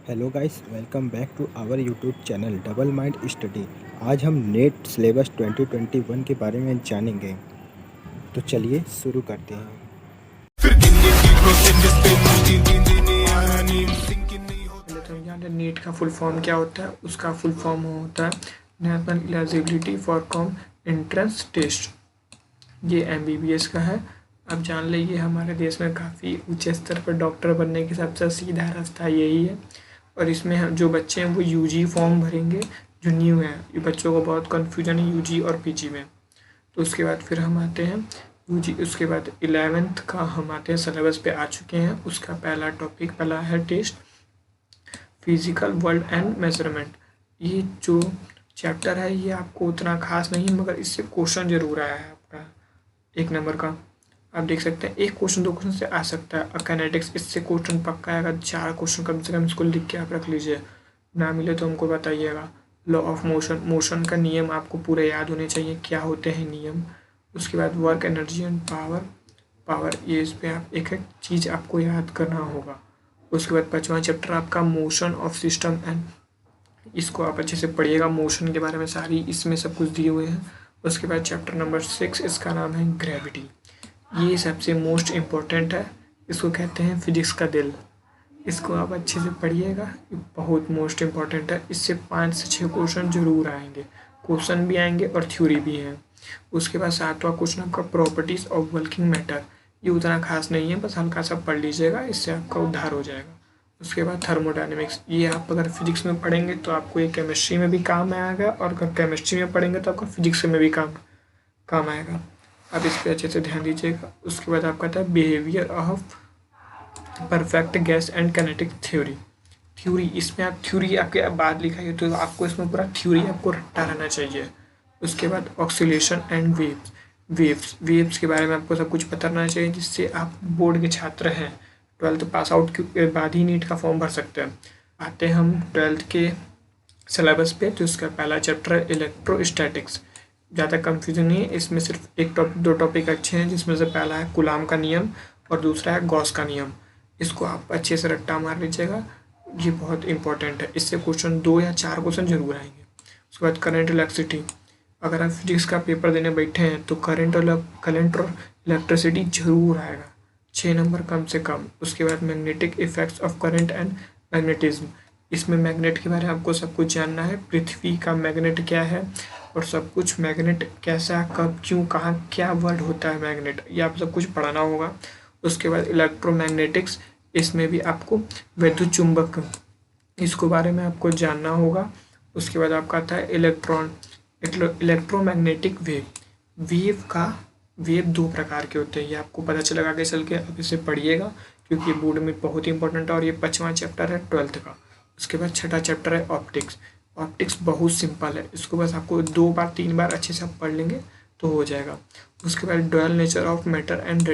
Hello guys, welcome back to our YouTube channel double mind study. आज हम net syllabus 2021 के बारे में जानेंगे। तो चलिए शुरू करते हैं। पहले तो यहाँ पे नीट का फुल फॉर्म क्या होता है। उसका फुल फॉर्म होता है national eligibility for cum entrance test. ये एमबीबीएस का है। अब जान लीजिए हमारे देश में काफ़ी ऊंचे स्तर पर डॉक्टर बनने की सबसे सीधा रास्ता यही है। और इसमें जो बच्चे हैं वो यूजी फॉर्म भरेंगे जो न्यू है। ये बच्चों को बहुत कन्फ्यूजन है यूजी और पीजी में। तो उसके बाद फिर हम आते हैं यूजी। उसके बाद 11th का हम आते हैं सिलेबस पे आ चुके हैं। उसका पहला है test physical world and measurement. ये जो चैप्टर है ये आपको उतना खास नहीं है, मगर इससे क्वेश्चन जरूर आया है आपका 1 नंबर का। आप देख सकते हैं 1 क्वेश्चन 2 क्वेश्चन से आ सकता है। काइनेटिक्स इससे क्वेश्चन पक्का आएगा। 4 क्वेश्चन कम से कम इसको लिख के आप रख लीजिए, ना मिले तो हमको बताइएगा। लॉ ऑफ मोशन का नियम आपको पूरे याद होने चाहिए, क्या होते हैं नियम। उसके बाद वर्क, एनर्जी एंड पावर ये इस पर आप एक एक चीज़ आपको याद करना होगा। उसके बाद 5वां चैप्टर आपका मोशन ऑफ सिस्टम एंड, इसको आप अच्छे से पढ़िएगा। मोशन के बारे में सारी इसमें सब कुछ दिए हुए हैं। उसके बाद चैप्टर नंबर 6 इसका नाम है ग्रेविटी। ये सबसे मोस्ट इम्पोर्टेंट है। इसको कहते हैं फिजिक्स का दिल। इसको आप अच्छे से पढ़िएगा, ये बहुत मोस्ट इम्पॉर्टेंट है। इससे 5 से 6 क्वेश्चन जरूर आएंगे, क्वेश्चन भी आएंगे और थ्योरी भी है। उसके बाद 7वां क्वेश्चन आपका प्रॉपर्टीज ऑफ वर्किंग मैटर। ये उतना खास नहीं है, बस हल्का सा पढ़ लीजिएगा, इससे आपका उद्धार हो जाएगा। उसके बाद थर्मोडायनेमिक्स। ये आप अगर फिजिक्स में पढ़ेंगे तो आपको ये केमिस्ट्री में भी काम आएगा, और अगर केमिस्ट्री में पढ़ेंगे तो आपको फिजिक्स में भी काम आएगा। आप इस पर अच्छे से ध्यान दीजिएगा। उसके बाद आपका था behaviour of perfect gas and kinetic theory. इसमें आप थ्योरी आपके बाद लिखा है तो आपको इसमें पूरा थ्योरी आपको रट्टा रहना चाहिए। उसके बाद ऑक्सीलेशन एंड वेव्स के बारे में आपको सब कुछ पता रहना चाहिए, जिससे आप बोर्ड के छात्र हैं 12th पास आउट के बाद ही नीट का फॉर्म भर सकते हैं। आते हैं हम 12th के सिलेबस पे। तो इसका पहला चैप्टर है इलेक्ट्रोस्टैटिक्स। ज़्यादा कंफ्यूजन नहीं है, इसमें सिर्फ 2 टॉपिक अच्छे हैं, जिसमें से पहला है कूलाम का नियम और दूसरा है गॉस का नियम। इसको आप अच्छे से रट्टा मार लीजिएगा, ये बहुत इंपॉर्टेंट है। इससे क्वेश्चन 2 या 4 क्वेश्चन जरूर आएंगे। उसके बाद करंट इलेक्ट्रिसिटी। अगर आप फिजिक्स का पेपर देने बैठे हैं तो करंट और इलेक्ट्रिसिटी जरूर आएगा, 6 नंबर कम से कम। उसके बाद magnetic effects of current and magnetism. इसमें मैग्नेट के बारे में आपको सब कुछ जानना है, पृथ्वी का मैग्नेट क्या है और सब कुछ, मैग्नेट कैसा, कब, क्यों, कहाँ, क्या वर्ड होता है मैग्नेट, ये आप सब कुछ पढ़ाना होगा। उसके बाद इलेक्ट्रोमैग्नेटिक्स, इसमें भी आपको विद्युत चुंबक, इसको बारे में आपको जानना होगा। उसके बाद आपका आता है इलेक्ट्रोमैग्नेटिक वेव 2 प्रकार के होते हैं, ये आपको पता चलेगा आगे चल के। अब इसे पढ़िएगा क्योंकि बोर्ड में बहुत ही इंपॉर्टेंट है, और ये 5वां चैप्टर है 12th का। उसके बाद 6ठा चैप्टर है ऑप्टिक्स। ऑप्टिक्स बहुत सिंपल है, इसको बस आपको 2 बार 3 बार अच्छे से आप पढ़ लेंगे तो हो जाएगा। उसके बाद dual nature of matter and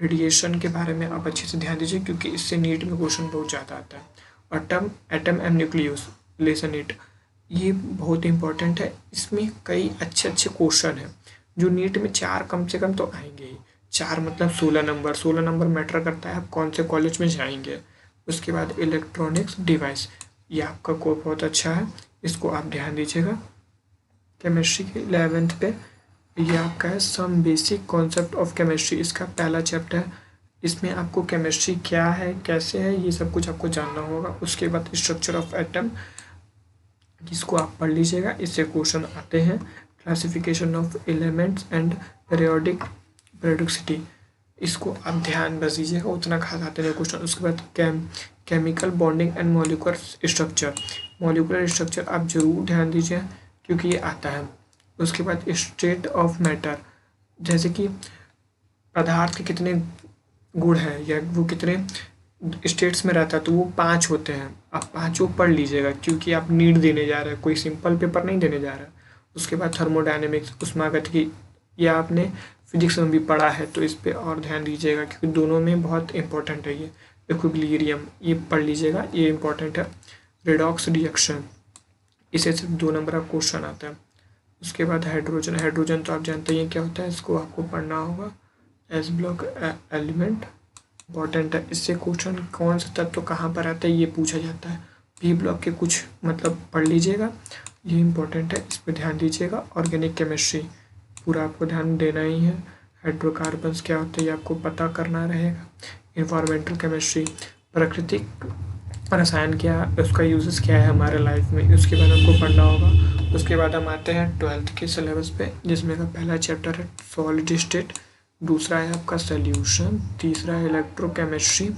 radiation के बारे में आप अच्छे से ध्यान दीजिए, क्योंकि इससे नीट में क्वेश्चन बहुत ज़्यादा आता है। Atom and nucleus lesson it, ये बहुत इंपॉर्टेंट है। इसमें कई अच्छे क्वेश्चन हैं जो नीट में 4 कम से कम तो आएंगे ही। 4 मतलब 16 नंबर मैटर करता है आप कौन से कॉलेज में जाएंगे। उसके बाद इलेक्ट्रॉनिक्स डिवाइस, ये आपका कोर्स बहुत अच्छा है, इसको आप ध्यान दीजिएगा। केमिस्ट्री के 11th पे ये आपका है some basic concept of chemistry, इसका पहला चैप्टर है। इसमें आपको केमिस्ट्री क्या है, कैसे है, ये सब कुछ आपको जानना होगा। उसके बाद स्ट्रक्चर ऑफ एटम, जिसको आप पढ़ लीजिएगा, इससे क्वेश्चन आते हैं। Classification of elements and periodicity, इसको आप ध्यान बस दीजिएगा, उतना खास आते हैं क्वेश्चन। उसके बाद chemical bonding and molecular structure आप जरूर ध्यान दीजिए क्योंकि ये आता है। उसके बाद स्टेट ऑफ मैटर, जैसे कि पदार्थ के कितने गुण हैं या वो कितने स्टेट्स में रहता है, तो वो 5 होते हैं। आप 5 पढ़ लीजिएगा क्योंकि आप नीट देने जा रहे हैं, कोई सिंपल पेपर नहीं देने जा रहा है। उसके बाद थर्मोडायनेमिक्स, ऊष्मागतिकी, ये आपने फिजिक्स में भी पढ़ा है तो इस पर और ध्यान दीजिएगा क्योंकि दोनों में बहुत इंपॉर्टेंट है। ये इक्विलिब्रियम, ये पढ़ लीजिएगा, ये इंपॉर्टेंट है। रेडॉक्स रिएक्शन, इसे सिर्फ 2 नंबर का क्वेश्चन आता है। उसके बाद हाइड्रोजन तो आप जानते ही हैं क्या होता है, इसको आपको पढ़ना होगा। एस ब्लॉक एलिमेंट इंपॉर्टेंट है। इससे क्वेश्चन कौन सा तत्व कहाँ पर आता है ये पूछा जाता है। पी ब्लॉक के कुछ मतलब पढ़ लीजिएगा, ये इंपॉर्टेंट है, इस पर ध्यान दीजिएगा। ऑर्गेनिक केमिस्ट्री पूरा आपको ध्यान देना ही है। हाइड्रोकार्बन्स क्या होते हैं ये आपको पता करना रहेगा। इन्वायरमेंटल केमिस्ट्री प्राकृतिक रसायन क्या है, उसका यूजेस क्या है हमारे लाइफ में, उसके बारे में हमको पढ़ना होगा। उसके बाद हम आते हैं 12th के सिलेबस पे, जिसमें का पहला चैप्टर है सॉलिड स्टेट, दूसरा है आपका सोल्यूशन, तीसरा है इलेक्ट्रोकेमिस्ट्री,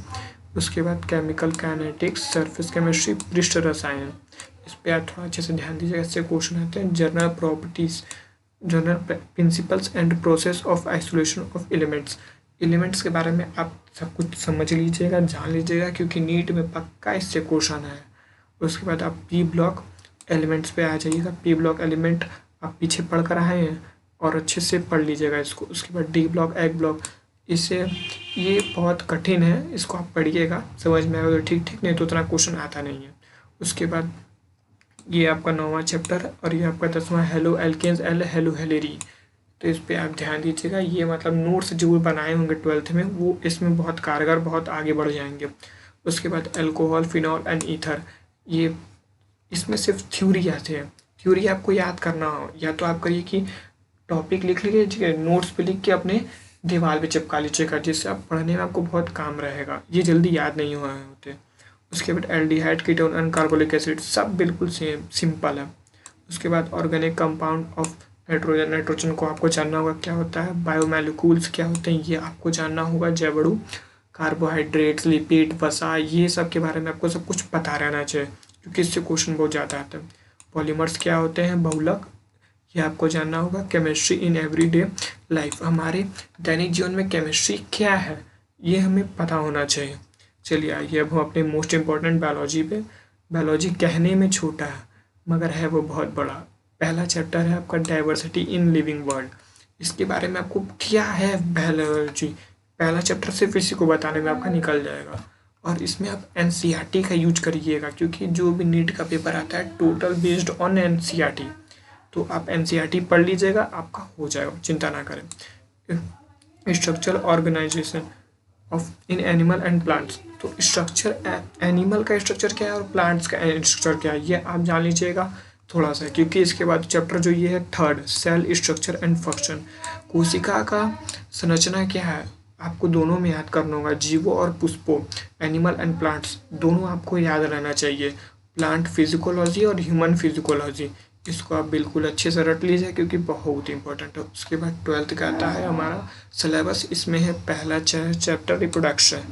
उसके बाद केमिकल काइनेटिक्स, सरफेस केमिस्ट्री, पृष्ठ रसायन। इस पर आप थोड़ा अच्छे से ध्यान दीजिएगा, इससे क्वेश्चन आते हैं। General properties, general principles and process of isolation of elements. Elements के बारे में आप सब कुछ समझ लीजिएगा, जान लीजिएगा, क्योंकि नीट में पक्का इससे क्वेश्चन है। उसके बाद आप पी ब्लॉक एलिमेंट्स पे आ जाइएगा। पी ब्लॉक एलिमेंट आप पीछे पढ़ कर आए हैं और अच्छे से पढ़ लीजिएगा इसको। उसके बाद डी ब्लॉक, एग ब्लॉक, इससे ये बहुत कठिन है, इसको आप पढ़िएगा, समझ में आएगा तो ठीक ठीक, नहीं तो उतना क्वेश्चन आता नहीं है। उसके बाद ये आपका 9वां चैप्टर है और ये आपका 10वां हेलो एल्केन्स एल हेलो हेलेरी। तो इस पर आप ध्यान दीजिएगा, ये मतलब नोट्स जो बनाए होंगे 12th में वो इसमें बहुत कारगर, बहुत आगे बढ़ जाएंगे। उसके बाद अल्कोहल, फिनॉल एंड ईथर, ये इसमें सिर्फ थ्योरी आते हैं। थ्योरी आपको याद करना हो या तो आप करिए कि टॉपिक लिख लीजिए, नोट्स पे लिख के अपने दीवार पे चिपका लीजिएगा, जिससे आप पढ़ने में आपको बहुत काम रहेगा, ये जल्दी याद नहीं हुआ होते। उसके बाद aldehyde, ketone and carbolic acid, सब बिल्कुल सेम सिंपल है। उसके बाद organic compound of nitrogen, nitrogen को आपको जानना होगा क्या होता है। बायोमोलिक्यूल्स क्या होते हैं ये आपको जानना होगा। जैवड़ू, कार्बोहाइड्रेट्स, लिपिड, वसा, ये सब के बारे में आपको सब कुछ पता रहना चाहिए, क्योंकि इससे क्वेश्चन बहुत ज़्यादा आता है। पॉलीमर्स क्या होते हैं, बहुलक, ये आपको जानना होगा। केमिस्ट्री इन एवरीडे लाइफ, हमारे दैनिक जीवन में केमिस्ट्री क्या है ये हमें पता होना चाहिए। चलिए आइए अब हम अपने मोस्ट इम्पॉर्टेंट बायोलॉजी पे। बायोलॉजी कहने में छोटा है मगर है वो बहुत बड़ा। पहला चैप्टर है आपका डाइवर्सिटी इन लिविंग वर्ल्ड। इसके बारे में आपको क्या है बायोलॉजी, पहला चैप्टर सिर्फ इसी को बताने में आपका निकल जाएगा। और इसमें आप एनसीईआरटी का यूज करिएगा, क्योंकि जो भी नीट का पेपर आता है टोटल बेस्ड ऑन एनसीईआरटी, तो आप एनसीईआरटी पढ़ लीजिएगा, आपका हो जाएगा, चिंता ना करें। Structural organisation of in animal and plants, तो स्ट्रक्चर, एनिमल का स्ट्रक्चर क्या है और प्लांट्स का स्ट्रक्चर क्या है ये आप जान लीजिएगा थोड़ा सा, क्योंकि इसके बाद चैप्टर जो ये है third, cell structure and function, कोशिका का संरचना क्या है आपको दोनों में याद करना होगा। जीवों और पुष्पों, एनिमल एंड प्लांट्स, दोनों आपको याद रहना चाहिए। प्लांट फिजिकोलॉजी और ह्यूमन फिजिकोलॉजी, इसको आप बिल्कुल अच्छे से रट लीजिए क्योंकि बहुत इंपॉर्टेंट है। उसके बाद 12th का आता है हमारा सिलेबस, इसमें है पहला चैप्टर रिप्रोडक्शन।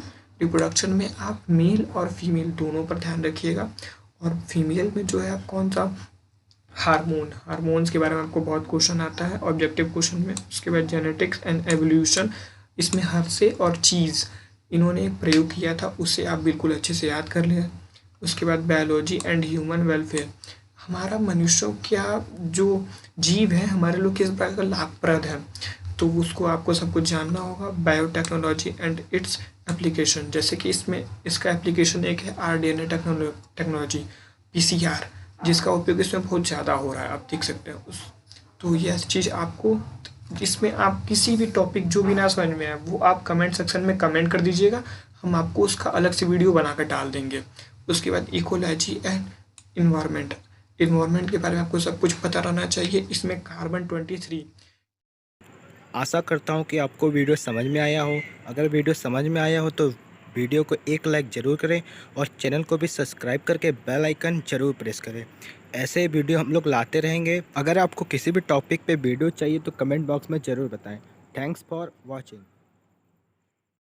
रिप्रोडक्शन में आप मेल और फीमेल दोनों पर ध्यान रखिएगा, और फीमेल में जो है आप कौन सा हार्मोन्स के बारे में आपको बहुत क्वेश्चन आता है ऑब्जेक्टिव क्वेश्चन में। उसके बाद जेनेटिक्स एंड एवोल्यूशन, इसमें हर से और चीज़ इन्होंने एक प्रयोग किया था, उसे आप बिल्कुल अच्छे से याद कर लिया। उसके बाद बायोलॉजी एंड ह्यूमन वेलफेयर, हमारा मनुष्यों क्या जो जीव है हमारे लोग किस प्रकार का लाभप्रद है, तो उसको आपको सब कुछ जानना होगा। बायोटेक्नोलॉजी एंड इट्स एप्लीकेशन, जैसे कि इसमें इसका एप्लीकेशन एक है आरडीएनए टेक्नोलॉजी, पीसीआर, जिसका उपयोग इसमें बहुत ज़्यादा हो रहा है, आप देख सकते हैं उस। तो यह चीज़ आपको, इसमें आप किसी भी टॉपिक जो भी ना समझ में आए वो आप कमेंट सेक्शन में कमेंट कर दीजिएगा, हम आपको उसका अलग से वीडियो बनाकर डाल देंगे। उसके बाद इकोलॉजी एंड इन्वायरमेंट, इन्वायरमेंट के बारे में आपको सब कुछ पता रहना चाहिए। इसमें कार्बन 23। आशा करता हूँ कि आपको वीडियो समझ में आया हो। अगर वीडियो समझ में आया हो तो वीडियो को एक लाइक ज़रूर करें और चैनल को भी सब्सक्राइब करके बेल आइकन ज़रूर प्रेस करें। ऐसे वीडियो हम लोग लाते रहेंगे। अगर आपको किसी भी टॉपिक पे वीडियो चाहिए तो कमेंट बॉक्स में ज़रूर बताएं। Thanks for watching.